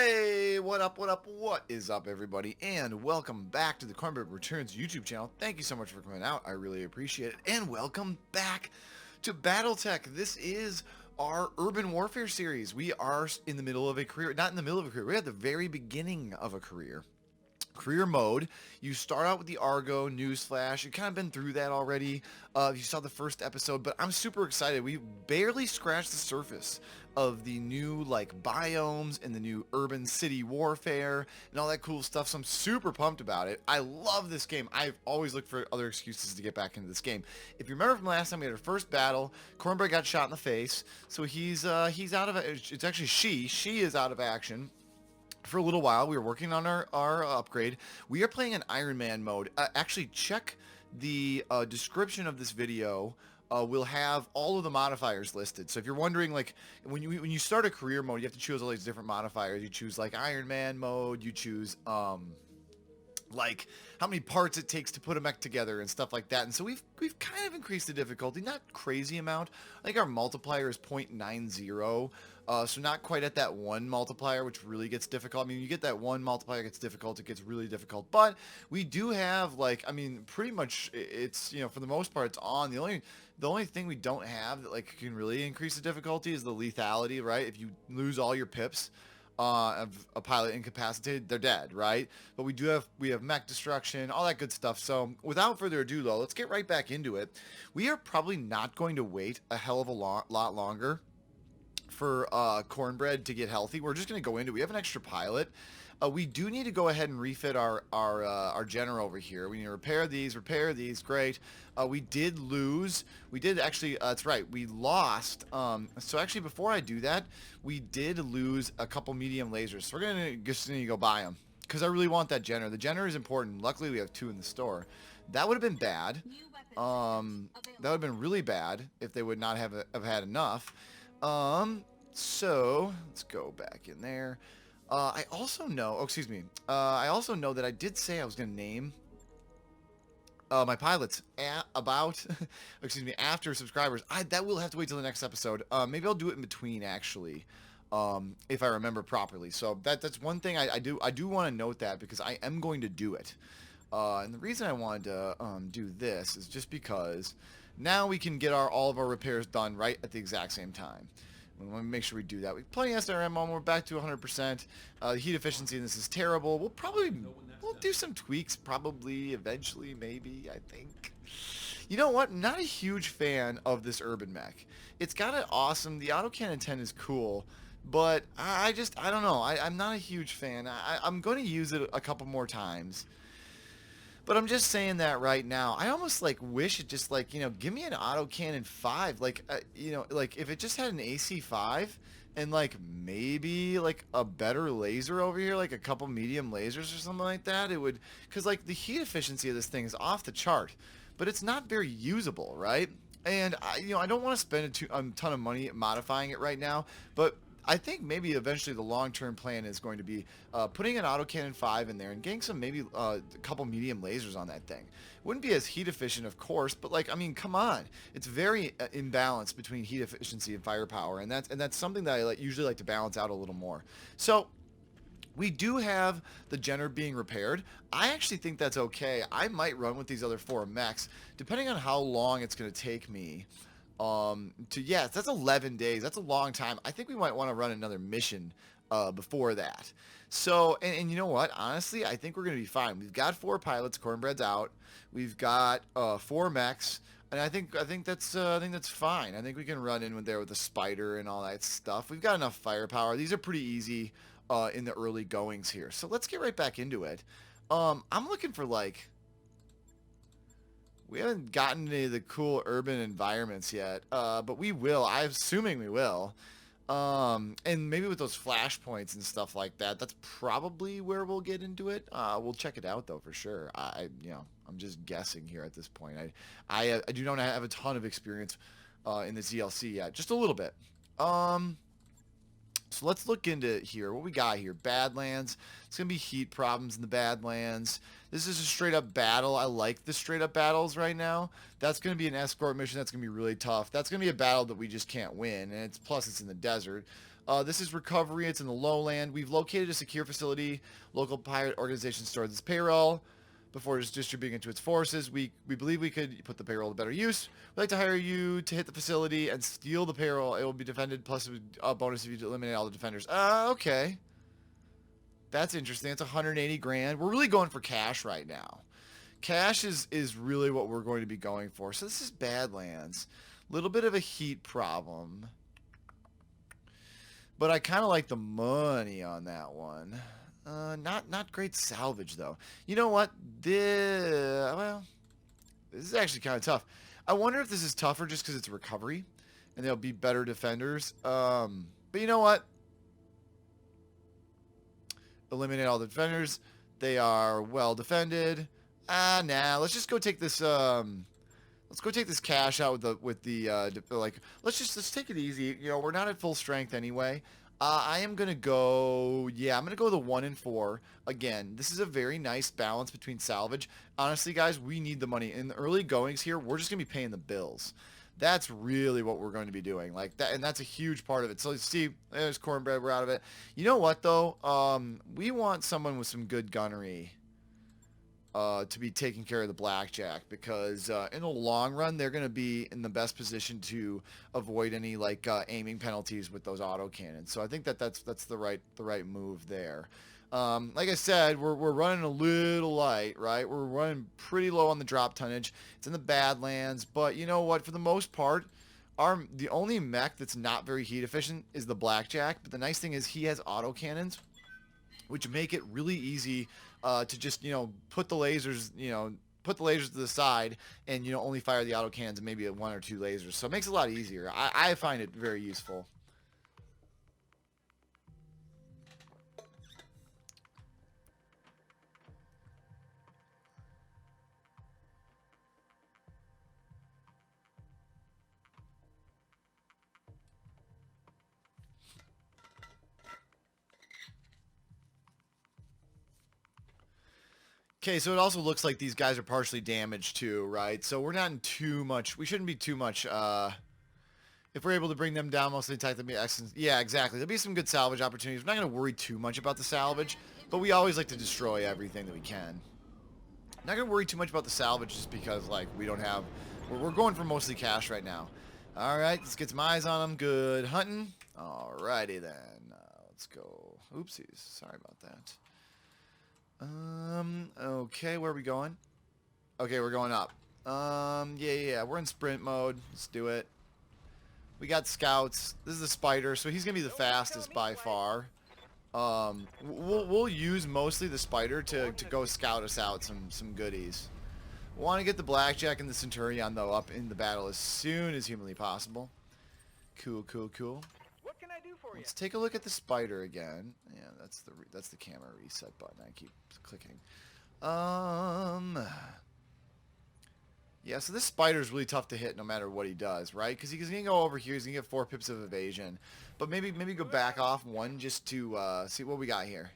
Hey, what up, what is up, everybody, and welcome back to the CornbreadReturns YouTube channel. Thank you so much for coming out, I really appreciate it, and welcome back to BattleTech. This is our Urban Warfare series. We are in the middle of a career, not in the middle of a career, we're at the very beginning of a career. Career mode, you start out with the Argo, Newsflash. You've kind of been through that already. You saw the first episode, but I'm super excited. We barely scratched the surface of the new biomes and the new urban city warfare and all that cool stuff, so I'm super pumped about it. I love this game. I've always looked for other excuses to get back into this game. If you remember from last time we had our first battle, Cornbread got shot in the face, so he's out of it. It's actually she is out of action for a little while. We were working on our upgrade. We are playing an Ironman mode. Actually, check the description of this video. We'll have all of the modifiers listed. So if you're wondering, when you start a career mode, you have to choose all these different modifiers. You choose Ironman mode. You choose how many parts it takes to put a mech together and stuff like that. And so we've kind of increased the difficulty, not crazy amount. I think our multiplier is 0.90. So not quite at that 1 multiplier, which really gets difficult. I mean, you get that 1 multiplier, it gets difficult, it gets really difficult. But we do have, pretty much, it's, for the most part, it's on. The only thing we don't have that, can really increase the difficulty is the lethality, right? If you lose all your pips of a pilot incapacitated, they're dead, right? But we have mech destruction, all that good stuff. So without further ado, though, let's get right back into it. We are probably not going to wait a hell of a lot longer for Cornbread to get healthy. We're just going to go into it. We have an extra pilot. We do need to go ahead and refit our general over here. We need to repair these, great. We did lose. We did actually, that's right, we lost. So actually, before I do that, we did lose a couple medium lasers. So we're going to just need to go buy them, because I really want that Jenner. The Jenner is important. Luckily, we have 2 in the store. That would have been bad. That would have been really bad if they would not have had enough. So let's go back in there. I also know, I also know that I did say I was going to name my pilots after subscribers. That will have to wait till the next episode. Maybe I'll do it in between, actually, if I remember properly. So that's one thing I do want to note that, because I am going to do it. And the reason I wanted to do this is just because now we can get all of our repairs done right at the exact same time. We want to make sure we do that. We have plenty of SRM on. We're back to 100%. The heat efficiency in this is terrible. We'll do some tweaks probably eventually, maybe, I think. You know what? I'm not a huge fan of this urban mech. It's got an awesome, the autocannon 10 is cool, but I don't know. I'm not a huge fan. I'm going to use it a couple more times. But I'm just saying that right now. I almost wish it just give me an autocannon 5. If it just had an AC 5 and maybe a better laser over here, a couple medium lasers or something like that, it would, because the heat efficiency of this thing is off the chart, but it's not very usable, right? And I don't want to spend a ton of money modifying it right now, but I think maybe eventually the long-term plan is going to be putting an autocannon 5 in there and getting some maybe a couple medium lasers on that thing. Wouldn't be as heat efficient, of course, but I mean, come on, it's very imbalanced between heat efficiency and firepower, and that's something that I usually like to balance out a little more. So we do have the Jenner being repaired. I actually think that's okay. I might run with these other 4 mechs, depending on how long it's going to take me. Yes, that's 11 days. That's a long time. I think we might want to run another mission before that. So, and you know what? Honestly, I think we're going to be fine. We've got 4 pilots. Cornbread's out. We've got 4 mechs, and I think that's fine. I think we can run in there with the spider and all that stuff. We've got enough firepower. These are pretty easy in the early goings here. So let's get right back into it. I'm looking for we haven't gotten any of the cool urban environments yet, but we will. I'm assuming we will. And maybe with those flashpoints and stuff like that, that's probably where we'll get into it. We'll check it out though for sure. I'm just guessing here at this point. I do not have a ton of experience in the DLC yet, just a little bit. So let's look into here. What we got here? Badlands. It's going to be heat problems in the Badlands. This is a straight up battle. I like the straight up battles right now. That's going to be an escort mission. That's going to be really tough. That's going to be a battle that we just can't win. And plus it's in the desert. This is recovery. It's in the lowland. We've located a secure facility. Local pirate organization stores its payroll before just distributing it to its forces. We believe we could put the payroll to better use. We'd like to hire you to hit the facility and steal the payroll. It will be defended plus a bonus if you eliminate all the defenders. Okay. That's interesting. It's 180 grand. We're really going for cash right now. Cash is really what we're going to be going for. So this is Badlands. Little bit of a heat problem. But I kind of like the money on that one. Not great salvage, though. You know what? Well, this is actually kind of tough. I wonder if this is tougher just because it's recovery. And they'll be better defenders. But you know what? Eliminate all the defenders. They are well defended. Nah. Let's just go take this. Let's go take this cash out with the like. Let's take it easy. You know, we're not at full strength anyway. I am gonna go. Yeah, I'm gonna go the 1 and 4 again. This is a very nice balance between salvage. Honestly, guys, we need the money in the early goings here. We're just gonna be paying the bills. That's really what we're going to be doing, like that, and that's a huge part of it. So, Steve, there's Cornbread. We're out of it. You know what, though? We want someone with some good gunnery to be taking care of the blackjack, because in the long run, they're going to be in the best position to avoid any like aiming penalties with those autocannons. So I think that's the right move there. Like I said, we're running a little light, right? We're running pretty low on the drop tonnage. It's in the Badlands, but you know what? For the most part, the only mech that's not very heat efficient is the blackjack. But the nice thing is he has autocannons, which make it really easy to just, you know, put the lasers to the side and, you know, only fire the autocannons and maybe 1 or 2 lasers. So it makes it a lot easier. I find it very useful. Okay, so it also looks like these guys are partially damaged too, right? So we're not in too much. We shouldn't be too much. If we're able to bring them down, most of the time, that'd be excellent. Yeah, exactly. There'll be some good salvage opportunities. We're not going to worry too much about the salvage, but we always like to destroy everything that we can. Not going to worry too much about the salvage just because, like, we don't have... We're going for mostly cash right now. All right, let's get some eyes on them. Good hunting. All righty then. Let's go. Oopsies. Sorry about that. Okay, where are we going? Okay, we're going up. Yeah, we're in sprint mode. Let's do it. We got scouts. This is the spider, so he's gonna be the fastest by far. We'll use mostly the spider to go scout us out some goodies. We want to get the blackjack and the centurion though up in the battle as soon as humanly possible. Cool. What can I do for you? Let's take a look at the spider again. Yeah, that's the camera reset button. I keep clicking. Yeah, so this spider is really tough to hit no matter what he does, right? Because he's gonna go over here. He's gonna get 4 pips of evasion, but maybe go back off 1 just to see what we got here.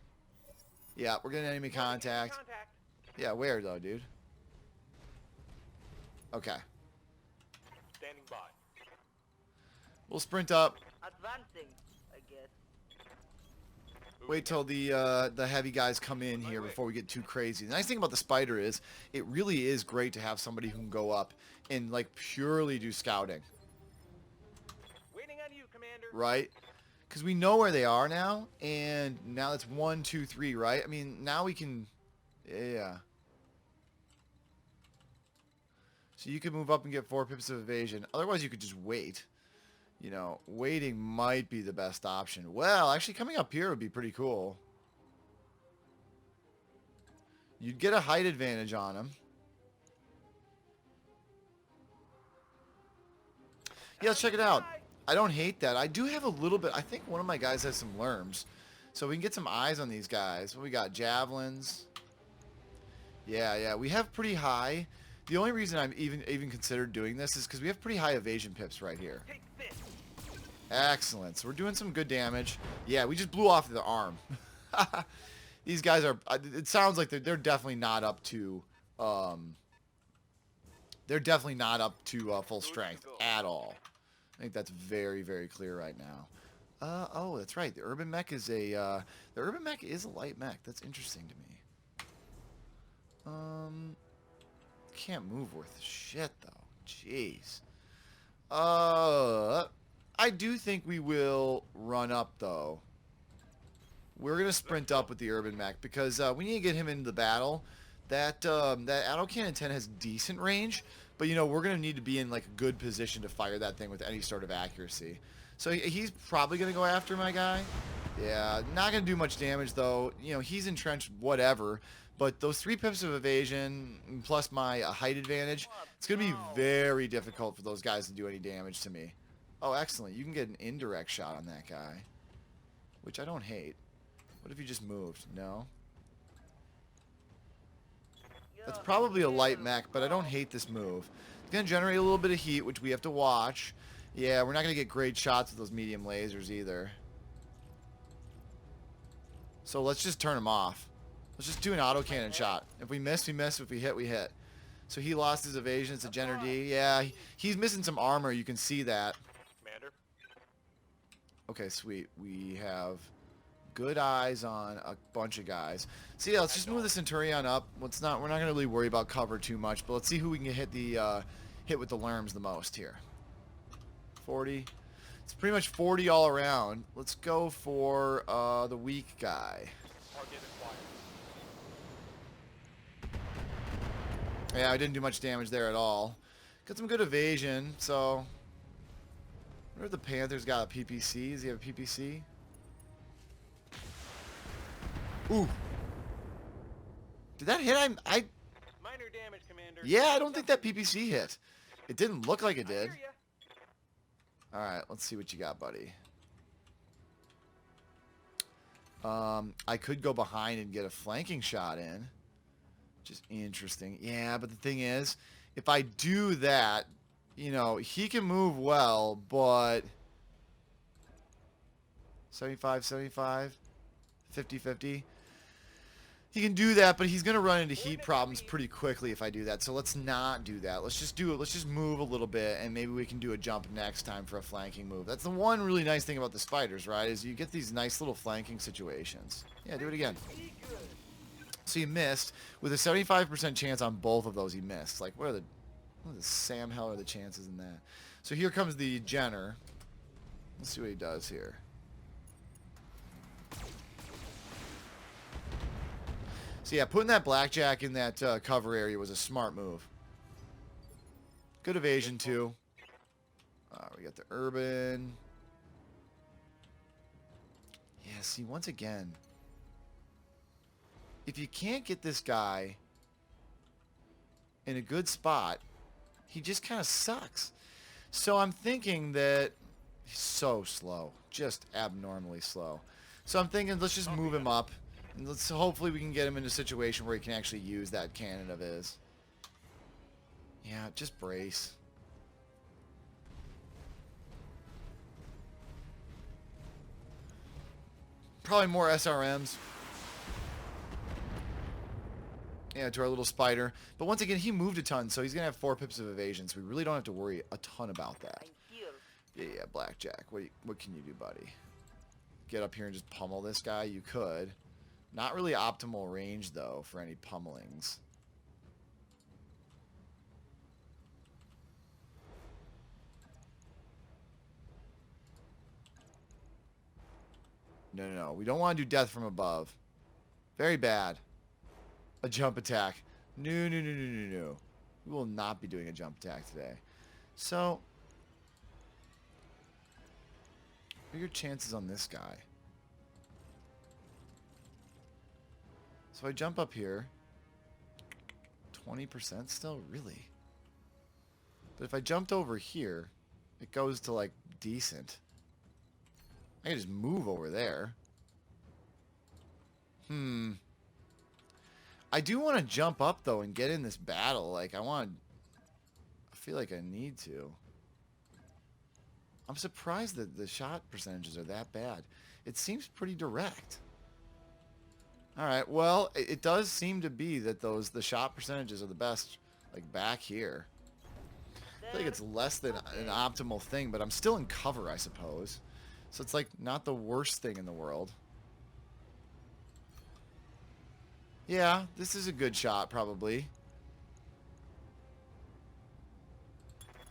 Yeah, we're getting enemy contact. Yeah, where though, dude? Okay. Standing by. We'll sprint up. Advancing, I guess. Wait till the heavy guys come in here before we get too crazy. The nice thing about the spider is it really is great to have somebody who can go up and like purely do scouting. Waiting on you, Commander. Right? Because we know where they are now, and now it's 1, 2, 3, right? I mean, now we can, yeah. So you can move up and get 4 pips of evasion. Otherwise, you could just wait. You know, waiting might be the best option. Well, actually, coming up here would be pretty cool. You'd get a height advantage on him. Yeah, let's check it out. I don't hate that. I do have a little bit. I think one of my guys has some lerms. So we can get some eyes on these guys. What we got? Javelins. Yeah. We have pretty high. The only reason I'm even considered doing this is because we have pretty high evasion pips right here. Excellent. So we're doing some good damage. Yeah, we just blew off the arm. These guys are... It sounds like they're definitely not up to... they're definitely not up to full strength at all. I think that's very, very clear right now. Oh, that's right. The Urban Mech is a light mech. That's interesting to me. Can't move worth shit though. Jeez. I do think we will run up though. We're gonna sprint up with the Urban Mech because we need to get him into the battle. That autocannon 10 has decent range, but you know we're gonna need to be in like a good position to fire that thing with any sort of accuracy. So he's probably gonna go after my guy. Yeah, not gonna do much damage though. You know he's entrenched, whatever. But those 3 pips of evasion plus my height advantage, it's gonna be very difficult for those guys to do any damage to me. Oh, excellent! You can get an indirect shot on that guy, which I don't hate. What if you just moved? No. That's probably a light mech, but I don't hate this move. It's going to generate a little bit of heat, which we have to watch. Yeah, we're not going to get great shots with those medium lasers either. So let's just turn him off. Let's just do an autocannon shot. If we miss, we miss. If we hit, we hit. So he lost his evasion. It's a Jenner D. Yeah, he's missing some armor. You can see that. Commander. Okay, sweet. We have good eyes on a bunch of guys. So yeah, let's just move the Centurion up. We're not gonna really worry about cover too much, but let's see who we can hit with the lerms the most here. 40. It's pretty much 40 all around. Let's go for the weak guy. Target acquired. Yeah, I didn't do much damage there at all. Got some good evasion, so I wonder if the Panther's got a PPC. Does he have a PPC? Ooh. Did that hit? Minor damage, Commander. Yeah, I don't think that PPC hit. It didn't look like it did. I hear ya. Alright, let's see what you got, buddy. I could go behind and get a flanking shot in. Which is interesting. Yeah, but the thing is, if I do that, you know, he can move well, but 75, 75, 50, 50. He can do that, but he's going to run into heat problems pretty quickly if I do that. So let's not do that. Let's just do it. Let's just move a little bit, and maybe we can do a jump next time for a flanking move. That's the one really nice thing about the spiders, right, is you get these nice little flanking situations. Yeah, do it again. So you missed. With a 75% chance on both of those, he missed. Like, what the Sam hell are the chances in that? So here comes the Jenner. Let's see what he does here. So yeah, putting that blackjack in that cover area was a smart move. Good evasion too. We got the urban. Yeah, see, once again, if you can't get this guy in a good spot, he just kind of sucks. So I'm thinking that he's so slow, just abnormally slow. So I'm thinking let's just move him up. And let's hopefully we can get him in a situation where he can actually use that cannon of his. Yeah, just brace. Probably more SRMs. Yeah, to our little spider. But once again, he moved a ton, so he's going to have 4 pips of evasion, so we really don't have to worry a ton about that. Yeah, blackjack. What can you do, buddy? Get up here and just pummel this guy? You could. Not really optimal range, though, for any pummelings. No. We don't want to do death from above. Very bad. A jump attack. No. We will not be doing a jump attack today. So, what are your chances on this guy? So I jump up here. 20% still? Really? But if I jumped over here, it goes to, like, decent. I can just move over there. I do want to jump up, though, and get in this battle. Like, I feel like I need to. I'm surprised that the shot percentages are that bad. It seems pretty direct. Alright, well, it does seem to be that the shot percentages are the best, like, back here. I feel like it's less than an optimal thing, but I'm still in cover, I suppose. So it's like not the worst thing in the world. Yeah, this is a good shot probably.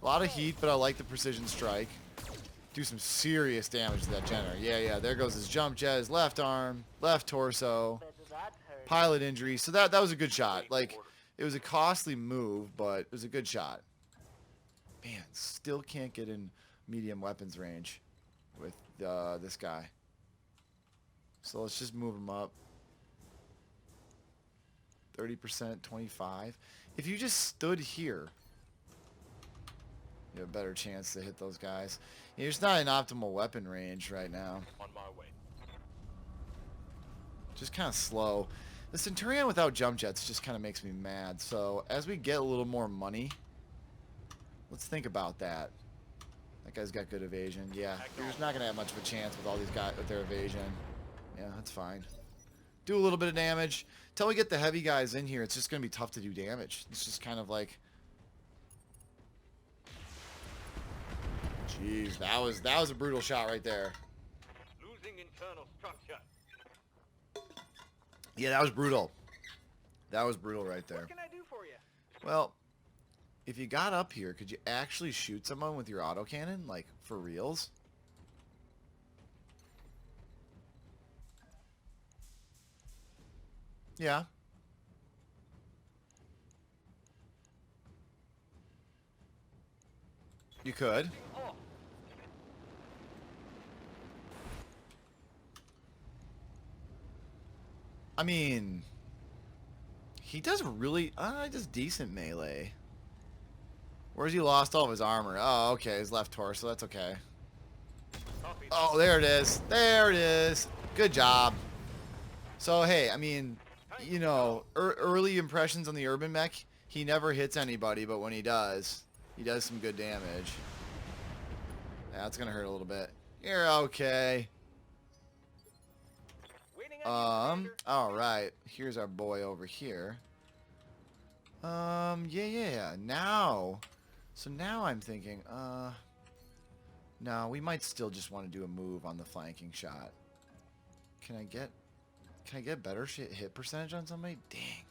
A lot of heat, but I like the precision strike. Do some serious damage to that Jenner. Yeah, there goes his jump jet, his left arm, left torso, Bet that hurt. pilot injury. So that was a good shot. Like, it was a costly move, but it was a good shot. Man, still can't get in medium weapons range with this guy. So let's just move him up. 30%, 25. If you just stood here, you have a better chance to hit those guys. You're just not in optimal weapon range right now. On my way. Just kind of slow. The Centurion without jump jets just kind of makes me mad. So as we get a little more money, let's think about that. That guy's got good evasion. Yeah, you're just not going to have much of a chance with all these guys with their evasion. Yeah, that's fine. Do a little bit of damage. Till we get the heavy guys in here, it's just going to be tough to do damage. It's just kind of like... Jeez, that was a brutal shot right there. Losing internal structure. Yeah, that was brutal. That was brutal right there. What can I do for you? Well, if you got up here, could you actually shoot someone with your autocannon? Like, for reals? Yeah. You could. Oh, I mean, he does really, does decent melee. Where's he lost all of his armor? Oh, okay, his left torso, that's okay. copy. Oh, there it is. There it is. Good job. So, hey, I mean, you know, early impressions on the Urban Mech, he never hits anybody, but when he does some good damage. That's going to hurt a little bit. You're okay. Waiting on you, Commander. Alright. Here's our boy over here. Yeah. Now. So now I'm thinking, no, we might still just want to do a move on the flanking shot. Can I get better hit percentage on somebody? Dang.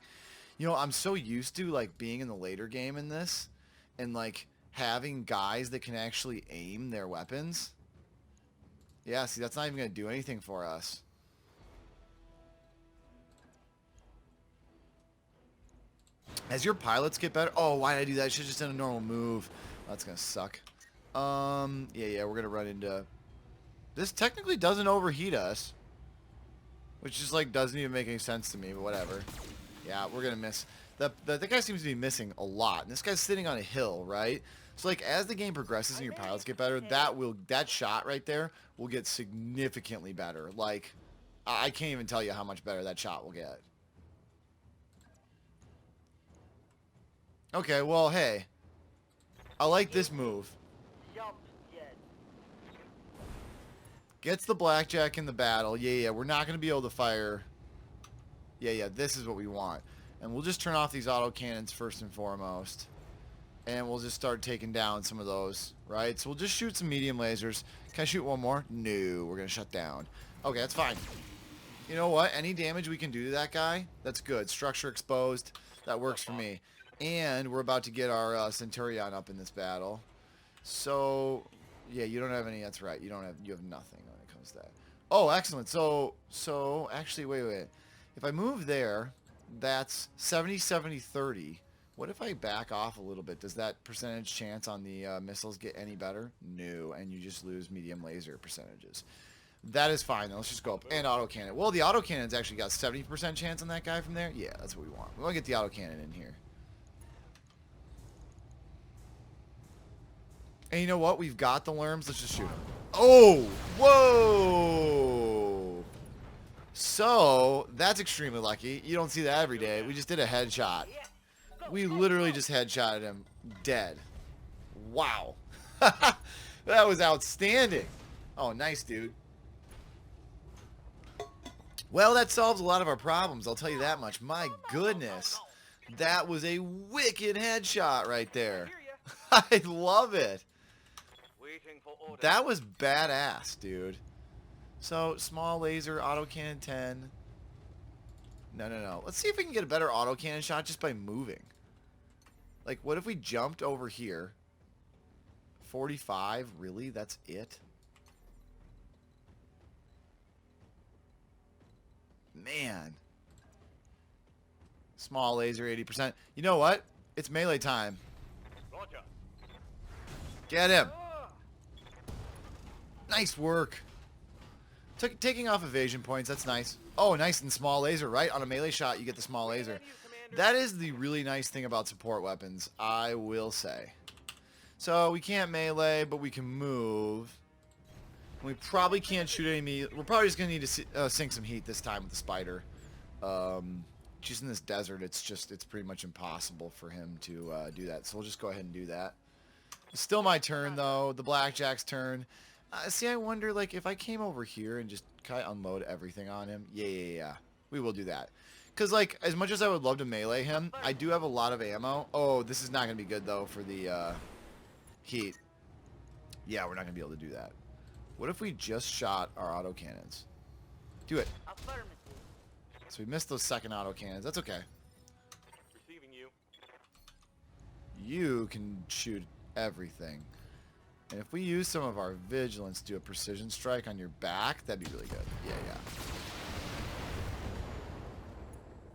You know, I'm so used to, like, being in the later game in this, and, like, having guys that can actually aim their weapons. Yeah, see, that's not even going to do anything for us. As your pilots get better... Oh, why did I do that? I should have just done a normal move. That's going to suck. Yeah, we're going to run into... This technically doesn't overheat us. Which just, like, doesn't even make any sense to me, but whatever. Yeah, we're going to miss... That guy seems to be missing a lot. And this guy's sitting on a hill, right? So, like, as the game progresses and your pilots get better, that shot right there will get significantly better. Like, I can't even tell you how much better that shot will get. Okay, well, hey. I like this move. Jump jet. Gets the blackjack in the battle. Yeah, we're not going to be able to fire. Yeah, this is what we want. And we'll just turn off these autocannons first and foremost. And we'll just start taking down some of those, right? So we'll just shoot some medium lasers. Can I shoot one more? No, we're going to shut down. Okay, that's fine. You know what? Any damage we can do to that guy, that's good. Structure exposed. That works for me. And we're about to get our Centurion up in this battle. So, yeah, you don't have any. That's right. You have nothing when it comes to that. Oh, excellent. So actually, wait. If I move there, that's 70, 70, 30. What if I back off a little bit? Does that percentage chance on the missiles get any better? No, and you just lose medium laser percentages. That is fine. Then let's just go up and autocannon. Well, the autocannon's actually got 70% chance on that guy from there. Yeah, that's what we want. We want to get the autocannon in here. And you know what? We've got the worms. Let's just shoot them. Oh! Whoa! So, that's extremely lucky. You don't see that every day. We just did a headshot. We literally just headshotted him dead. Wow. That was outstanding. Oh, nice, dude. Well, that solves a lot of our problems. I'll tell you that much. My goodness. That was a wicked headshot right there. I love it. Waiting for orders. That was badass, dude. So, small laser, autocannon 10. No. Let's see if we can get a better autocannon shot just by moving. Like, what if we jumped over here? 45? Really? That's it? Man. Small laser, 80%. You know what? It's melee time. Roger. Get him. Ah, Nice work. Taking off evasion points, that's nice. Oh, nice and small laser, right? On a melee shot, you get the small laser. have you, Commander. That is the really nice thing about support weapons, I will say. So, we can't melee, but we can move. We probably can't shoot any... We're probably just going to need to sink some heat this time with the spider. Just in this desert, it's pretty much impossible for him to do that. So we'll just go ahead and do that. It's still my turn, though. The Blackjack's turn. See, I wonder, like, if I came over here and just kind of unload everything on him. Yeah. We will do that. Because, like, as much as I would love to melee him, I do have a lot of ammo. Oh, this is not going to be good, though, for the heat. Yeah, we're not going to be able to do that. What if we just shot our autocannons? Do it. Affirmative. So we missed those second autocannons. That's okay. Receiving you. You can shoot everything. And if we use some of our vigilance to do a precision strike on your back, that'd be really good. Yeah.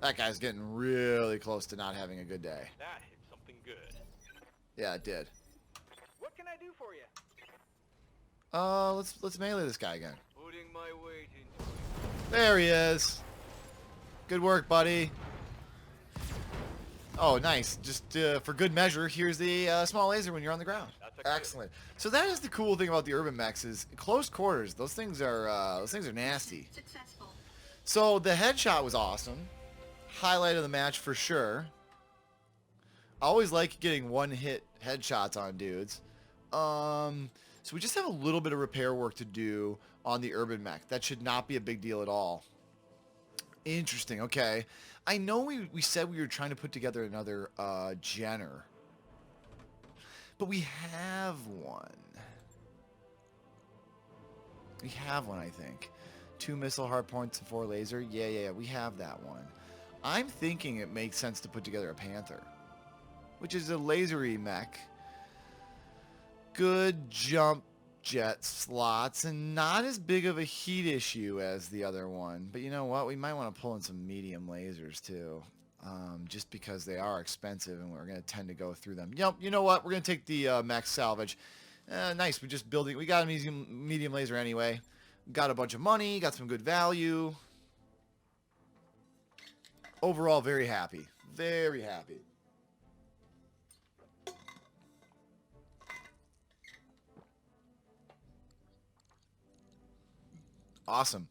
That guy's getting really close to not having a good day. That hit something good. Yeah, it did. What can I do for you? Let's melee this guy again. Putting my weight into it. There he is. Good work, buddy. Oh, nice. Just for good measure, here's the small laser when you're on the ground. That's a crit. Excellent. So that is the cool thing about the urban mechs is close quarters. Those things are nasty. Successful. So the headshot was awesome. Highlight of the match for sure. I always like getting one-hit headshots on dudes. So we just have a little bit of repair work to do on the urban mech. That should not be a big deal at all. Interesting. Okay. I know we said we were trying to put together another Jenner. But we have one. We have one, I think. 2 missile hard points and 4 laser. Yeah. We have that one. I'm thinking it makes sense to put together a Panther, which is a lasery mech. Good jump jet slots and not as big of a heat issue as the other one. But you know what? We might want to pull in some medium lasers too. Just because they are expensive and we're going to tend to go through them. Yep, you know what? We're going to take the mech salvage. Nice. We got a medium laser anyway. Got a bunch of money. Got some good value. Overall, very happy. Very happy. Awesome.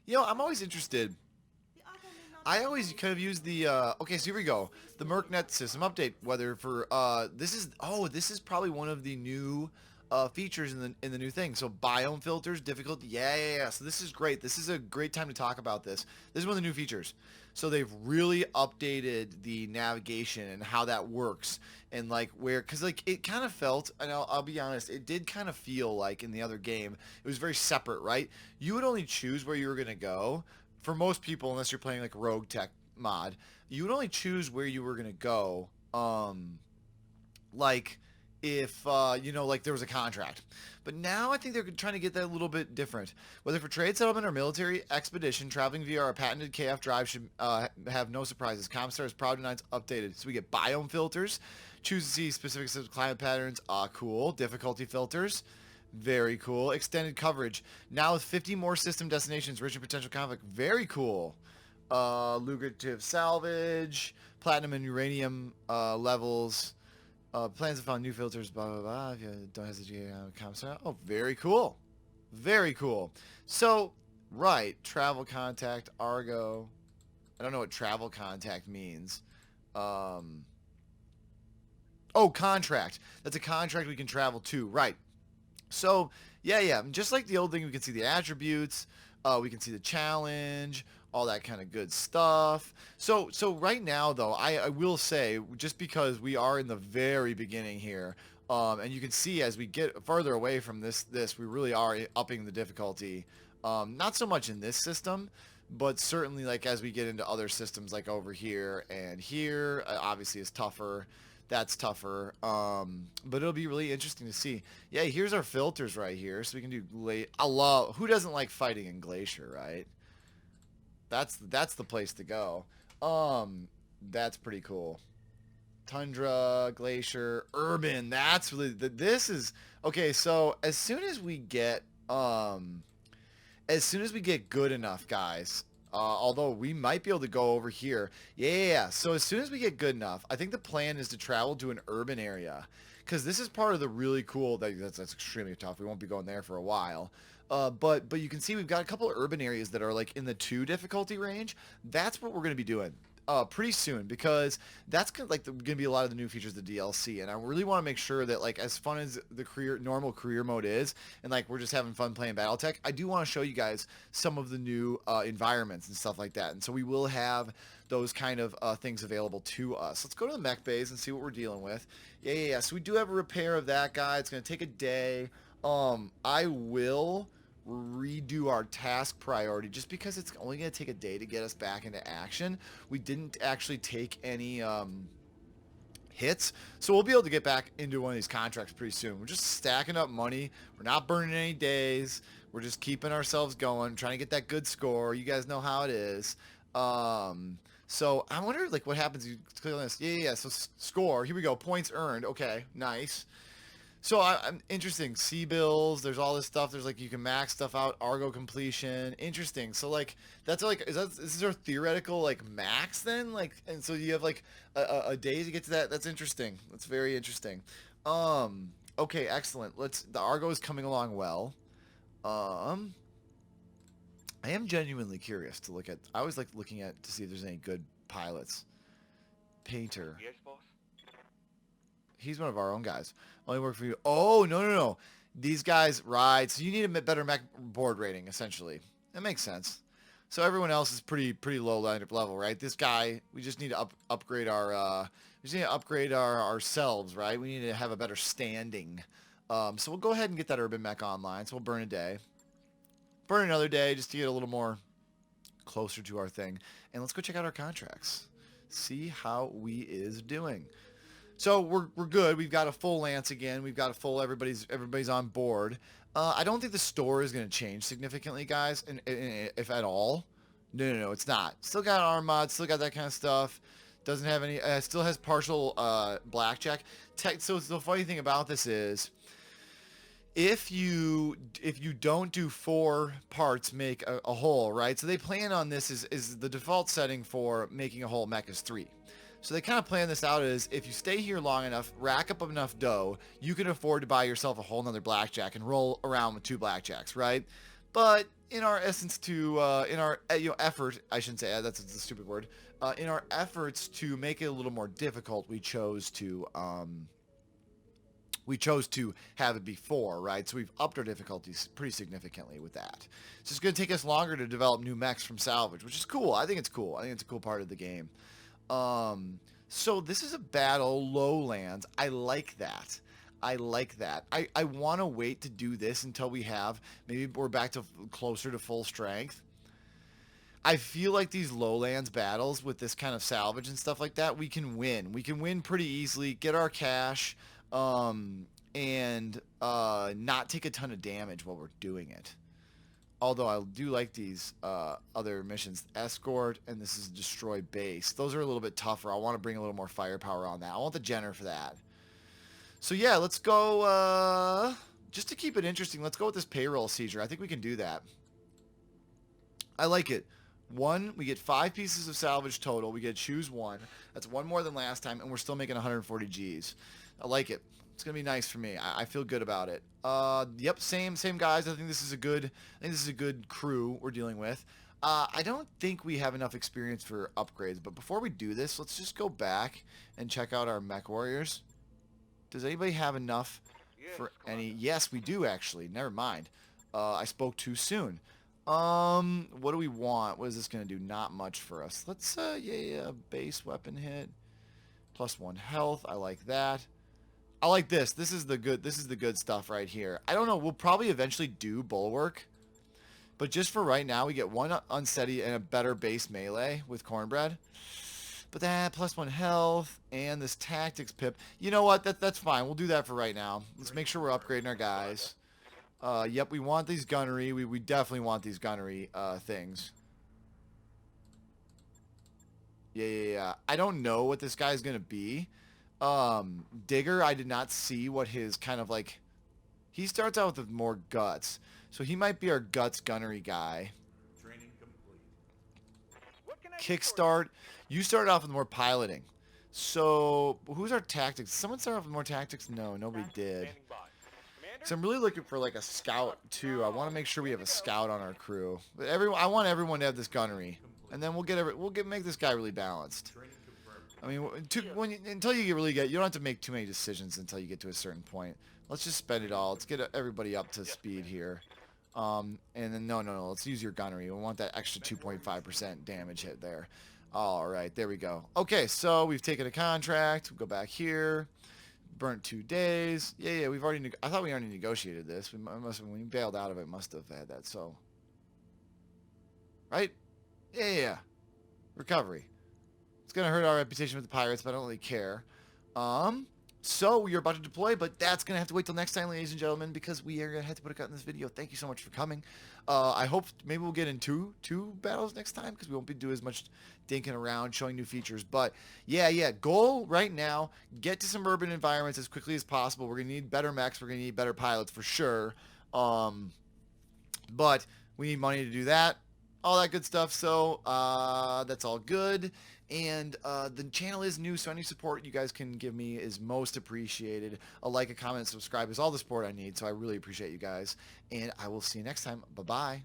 You know, I'm always interested. I always kind of use the, okay, so here we go. The MERCnet system update, whether for, this is probably one of the new features in the new thing. So biome filters, difficulty, yeah. So this is great. This is a great time to talk about this. This is one of the new features. So they've really updated the navigation and how that works. And like because like it kind of felt, and I'll be honest, it did kind of feel like in the other game, it was very separate, right? You would only choose where you were going to go. For most people, unless you're playing like Rogue Tech mod, you would only choose where you were going to go. Like if, you know, like there was a contract. But now I think they're trying to get that a little bit different. Whether for trade settlement or military expedition, traveling via our patented KF drive should have no surprises. Comstar is proud to announce updated. So we get biome filters. Choose to see specific climate patterns. Cool. Difficulty filters. Very cool. Extended coverage. Now with 50 more system destinations, rich in potential conflict. Very cool. Lucrative salvage. Platinum and uranium levels. Plans to find new filters, blah, blah, blah. If you don't hesitate, Comstar. Oh, very cool. Very cool. So, right. Travel contact, Argo. I don't know what travel contact means. Oh, contract. That's a contract we can travel to. Right. So, yeah. Just like the old thing, we can see the attributes. We can see the challenge. All that kind of good stuff. So right now, though, I will say, just because we are in the very beginning here, And you can see as we get farther away from this, we really are upping the difficulty. Not so much in this system, but certainly like as we get into other systems like over here and here, obviously is tougher. That's tougher. But it'll be really interesting to see. Yeah, here's our filters right here. So we can do who doesn't like fighting in Glacier, right? That's the place to go. That's pretty cool. Tundra, Glacier, Urban. That's really this is okay. So as soon as we get good enough, guys, although we might be able to go over here. Yeah. So as soon as we get good enough, I think the plan is to travel to an urban area, because this is part of the really cool. That's extremely tough. We won't be going there for a while. But you can see we've got a couple of urban areas that are like in the 2 difficulty range. That's what we're going to be doing pretty soon, because that's going to be a lot of the new features of the DLC, and I really want to make sure that, like, as fun as the normal career mode is, and like we're just having fun playing BattleTech, I do want to show you guys some of the new environments and stuff like that, and so we will have those kind of things available to us. Let's go to the mech bays and see what we're dealing with. Yeah. So we do have a repair of that guy. It's going to take a day. I will redo our task priority just because it's only going to take a day to get us back into action. We didn't actually take any hits, so we'll be able to get back into one of these contracts pretty soon. We're just stacking up money. We're not burning any days. We're just keeping ourselves going, trying to get that good score. You guys know how it is. So I wonder, like, what happens if you click on this. Yeah. So score, here we go. Points earned. Okay, nice. So I'm interesting. C-bills, there's all this stuff. There's like, you can max stuff out, Argo completion. Interesting. So like, that's like, this is our theoretical like max then? Like, and so you have like a day to get to that. That's interesting. That's very interesting. Okay, excellent. The Argo is coming along well. I am genuinely curious to look at, I always like looking at to see if there's any good pilots. Painter. Yes, boss? He's one of our own guys. Only work for you. Oh, no. These guys ride. So you need a better mech board rating, essentially. That makes sense. So everyone else is pretty low level, right? This guy, we just need to upgrade our ourselves, right? We need to have a better standing. So we'll go ahead and get that urban mech online. So we'll burn a day. Burn another day just to get a little more closer to our thing. And let's go check out our contracts. See how we is doing. So we're good. We've got a full lance again. We've got a full everybody's on board. I don't think the store is going to change significantly, guys, and if at all. No, it's not. Still got arm mods. Still got that kind of stuff. Doesn't have any. Still has partial blackjack. So the funny thing about this is, if you don't do 4 parts, make a whole, right? So they plan on this is the default setting for making a whole mech is 3. So they kind of plan this out as, if you stay here long enough, rack up enough dough, you can afford to buy yourself a whole nother blackjack and roll around with 2 blackjacks, right? But in our essence in our effort, I shouldn't say that's a stupid word. In our efforts to make it a little more difficult, we chose to have it be 4, right? So we've upped our difficulties pretty significantly with that. It's just going to take us longer to develop new mechs from Salvage, which is cool. I think it's cool. I think it's a cool part of the game. So this is a battle lowlands. I like that. I want to wait to do this until maybe we're back to closer to full strength. I feel like these lowlands battles with this kind of salvage and stuff like that, we can win. We can win pretty easily, get our cash, and not take a ton of damage while we're doing it. Although I do like these other missions, escort, and this is destroy base. Those are a little bit tougher. I want to bring a little more firepower on that. I want the Jenner for that. So yeah, let's go, just to keep it interesting, let's go with this payroll seizure. I think we can do that. I like it. 1, we get 5 pieces of salvage total. We get to choose 1. That's 1 more than last time, and we're still making 140 Gs. I like it. It's gonna be nice for me. I feel good about it. Yep, same guys. I think this is a good crew we're dealing with. I don't think we have enough experience for upgrades, but before we do this, let's just go back and check out our Mechwarriors. Does anybody have enough for any? Yes, we do actually. Never mind. I spoke too soon. What do we want? What is this gonna do? Not much for us. Let's base weapon hit. +1 health. I like that. I like this. This is the good stuff right here. I don't know. We'll probably eventually do bulwark. But just for right now, we get 1 unsteady and a better base melee with Cornbread. But that +1 health and this tactics pip. You know what? That's fine. We'll do that for right now. Let's make sure we're upgrading our guys. Yep, we want these gunnery. We definitely want these gunnery things. Yeah. I don't know what this guy's going to be. Digger, I did not see what his kind of like... He starts out with more guts. So he might be our guts gunnery guy. Training complete. What can I do for Kickstart. You started off with more piloting. So who's our tactics? Someone started off with more tactics? No, nobody you? did. Standing by. Commander? So I'm really looking for like a scout too. I want to make sure we have a scout on our crew. But I want everyone to have this gunnery, and then make this guy really balanced. Training confirmed. I mean, until you you don't have to make too many decisions until you get to a certain point. Let's just spend it all. Let's get everybody up to speed here. And then no. Let's use your gunnery. We want that extra 2.5% damage hit there. All right, there we go. Okay, so we've taken a contract. We'll go back here. Burnt 2 days. Yeah. We've already. I thought we already negotiated this. When we bailed out of it, must have had that. So, right? Yeah. Recovery. It's gonna hurt our reputation with the pirates, but I don't really care. So we are about to deploy, but that's going to have to wait till next time, ladies and gentlemen, because we are going to have to put a cut in this video. Thank you so much for coming. I hope maybe we'll get in two battles next time, because we won't be doing as much dinking around, showing new features. But yeah, goal right now, get to some urban environments as quickly as possible. We're going to need better mechs. We're going to need better pilots for sure. But we need money to do that. All that good stuff. So that's all good. And the channel is new, so any support you guys can give me is most appreciated. A like, a comment, subscribe is all the support I need, so I really appreciate you guys. And I will see you next time. Bye-bye.